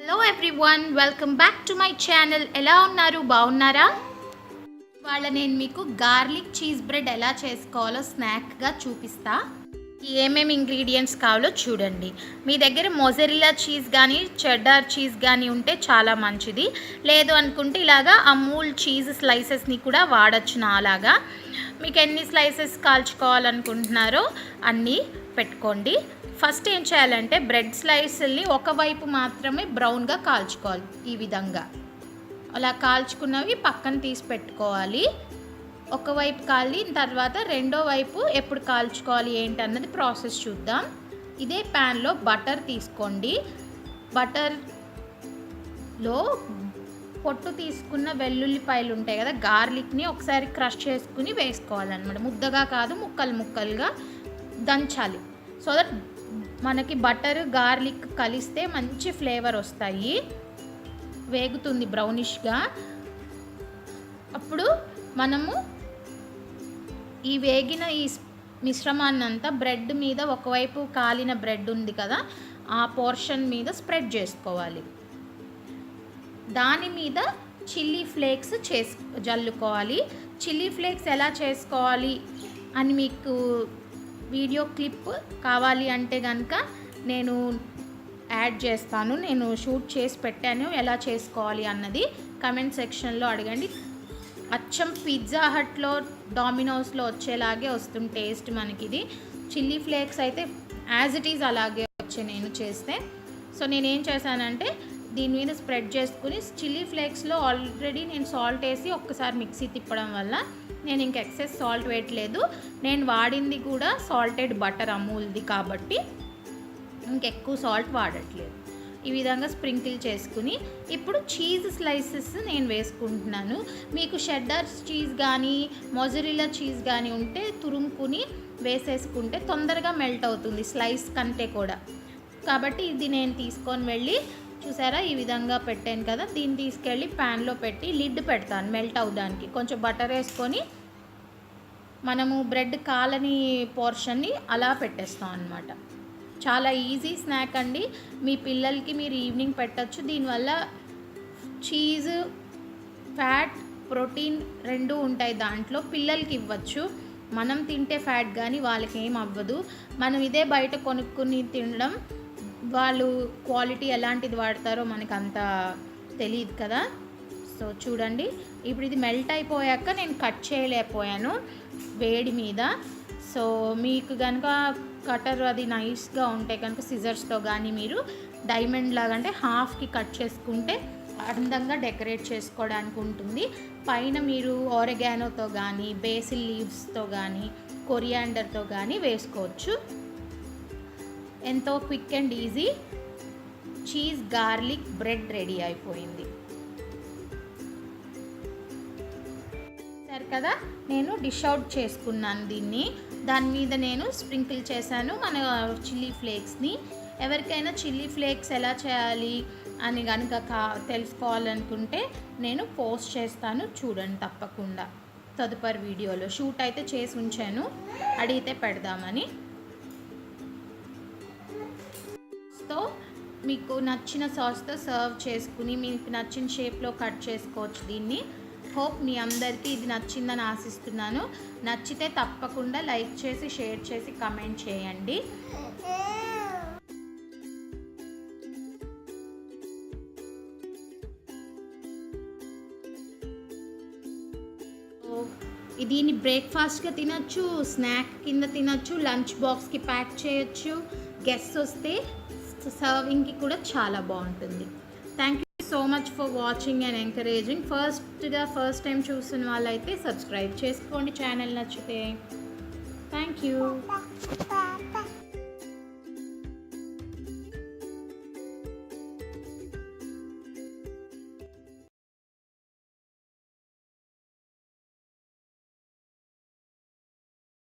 Hello everyone, welcome back to my channel. ఎలా ఉన్నారు? బాగున్నారా? ఇవాళ నేను మీకు గార్లిక్ చీజ్ బ్రెడ్ ఎలా చేసుకోవాలో స్నాక్గా చూపిస్తా. ఏమేమి ఇంగ్రీడియంట్స్ కావాలో చూడండి. మీ దగ్గర మొజరెల్లా చీజ్ కానీ చెడ్డార్ చీజ్ కానీ ఉంటే చాలా మంచిది. లేదు అనుకుంటే ఇలాగా అమూల్ చీజ్ స్లైసెస్ని కూడా వాడచ్చు. నాలాగా మీకు ఎన్ని స్లైసెస్ కాల్చుకోవాలనుకుంటున్నారో అన్నీ పెట్టుకోండి. ఫస్ట్ ఏం చేయాలంటే బ్రెడ్ స్లైస్ని ఒకవైపు మాత్రమే బ్రౌన్గా కాల్చుకోవాలి. ఈ విధంగా అలా కాల్చుకున్నవి పక్కన తీసి పెట్టుకోవాలి. ఒకవైపు కాలిన తర్వాత రెండో వైపు ఎప్పుడు కాల్చుకోవాలి ఏంటి అన్నది ప్రాసెస్ చూద్దాం. ఇదే ప్యాన్లో బటర్ తీసుకోండి. బటర్లో పొట్టు తీసుకున్న వెల్లుల్లిపాయలు ఉంటాయి కదా, గార్లిక్ని ఒకసారి క్రష్ చేసుకుని వేసుకోవాలన్నమాట. ముద్దగా కాదు, ముక్కలు ముక్కలుగా దంచాలి. సో దట్ మనకి బటర్ గార్లిక్ కలిస్తే మంచి ఫ్లేవర్ వస్తాయి. వేగుతుంది బ్రౌనిష్గా. అప్పుడు మనము ఈ వేగిన ఈ మిశ్రమాన్నంతా బ్రెడ్ మీద, ఒకవైపు కాలిన బ్రెడ్ ఉంది కదా ఆ పోర్షన్ మీద స్ప్రెడ్ చేసుకోవాలి. దాని మీద చిల్లీ ఫ్లేక్స్ జల్లుకోవాలి. చిల్లీ ఫ్లేక్స్ ఎలా చేసుకోవాలి అని మీకు వీడియో క్లిప్ కావాలి అంటే కనుక నేను యాడ్ చేస్తాను. నేను షూట్ చేసి పెట్టాను. ఎలా చేసుకోవాలి అన్నది కమెంట్ సెక్షన్లో అడగండి. అచ్చం పిజ్జా హట్లో, డామినోస్లో వచ్చేలాగే వస్తుంది టేస్ట్ మనకి. ఇది చిల్లీ ఫ్లేక్స్ అయితే యాజ్ ఇట్ ఈజ్ అలాగే వచ్చే నేను చేస్తే. సో నేనేం చేశానంటే దీని మీద స్ప్రెడ్ చేసుకుని, చిల్లీ ఫ్లేక్స్లో ఆల్రెడీ నేను సాల్ట్ వేసి ఒక్కసారి మిక్సీ తిప్పడం వల్ల నేను ఇంక ఎక్సెస్ సాల్ట్ వేయట్లేదు. నేను వాడింది కూడా సాల్టెడ్ బటర్ అమూల్ది కాబట్టి ఇంకెక్కువ సాల్ట్ వాడట్లేదు. ఈ విధంగా స్ప్రింకిల్ చేసుకుని ఇప్పుడు చీజ్ స్లైసెస్ నేను వేసుకుంటున్నాను. మీకు షెడ్డర్ చీజ్ కానీ మొజరెల్లా చీజ్ కానీ ఉంటే తురుముకుని వేసేసుకుంటే తొందరగా మెల్ట్ అవుతుంది స్లైస్ కంటే కూడా. కాబట్టి ఇది నేను తీసుకొని వెళ్ళి, చూసారా ఈ విధంగా పెట్టాను కదా, దీన్ని తీసుకెళ్ళి ప్యాన్లో పెట్టి లిడ్ పెడతాను మెల్ట్ అవడానికి. కొంచెం బటర్ వేసుకొని మనము బ్రెడ్ కాలని పోర్షన్ని అలా పెట్టేస్తాం అన్నమాట. చాలా ఈజీ స్నాక్ అండి. మీ పిల్లలకి మీరు ఈవినింగ్ పెట్టచ్చు. దీనివల్ల చీజ్, ఫ్యాట్, ప్రోటీన్ రెండూ ఉంటాయి దాంట్లో. పిల్లలకి ఇవ్వచ్చు. మనం తింటే ఫ్యాట్ కానీ వాళ్ళకి ఏం అవ్వదు. మనం ఇదే బయట కొనుక్కుని తినడం, వాళ్ళు క్వాలిటీ ఎలాంటిది వాడతారో మనకు అంత తెలియదు కదా. సో చూడండి, ఇప్పుడు ఇది మెల్ట్ అయిపోయాక నేను కట్ చేయలేకపోయాను వేడి మీద. సో మీకు కనుక కటర్ అది నైస్గా ఉంటే కనుక సిజర్స్తో కానీ మీరు డైమండ్ లాగా అంటే హాఫ్కి కట్ చేసుకుంటే అందంగా డెకరేట్ చేసుకోవడానికి ఉంటుంది. పైన మీరు ఆరెగానోతో కానీ, బేసిల్ లీవ్స్తో కానీ, కొరియాండర్తో కానీ వేసుకోవచ్చు. ఎంతో quick and easy cheese garlic bread ready అయిపోయింది. సరే కదా, నేను డిష్ అవుట్ చేసుకున్నాను దీన్ని. దాని మీద నేను స్ప్రింకిల్ చేశాను మన చిల్లీ ఫ్లేక్స్ని. ఎవరికైనా చిల్లీ ఫ్లేక్స్ ఎలా చేయాలి అని కనుక తెలుసుకోవాలనుకుంటే నేను పోస్ట్ చేస్తాను, చూడండి తప్పకుండా. తదుపరి వీడియోలో షూట్ అయితే చేసి ఉంచాను, అడిగితే పెడదామని. సో మీకు నచ్చిన సాస్తో సర్వ్ చేసుకుని మీకు నచ్చిన షేప్లో కట్ చేసుకోవచ్చు దీన్ని. హోప్ మీ అందరికీ ఇది నచ్చిందని ఆశిస్తున్నాను. నచ్చితే తప్పకుండా లైక్ చేసి, షేర్ చేసి, కమెంట్ చేయండి. దీన్ని బ్రేక్ఫాస్ట్గా తినచ్చు, స్నాక్ కింద తినచ్చు, లంచ్ బాక్స్కి ప్యాక్ చేయొచ్చు. గెస్ట్స్ వస్తే సర్వింగ్కి కూడా చాలా బాగుంటుంది. Thank you so much for watching and encouraging. First time చూస్తున్న వాళ్ళైతే సబ్స్క్రైబ్ చేసుకోండి ఛానల్ నచ్చితే. Thank you.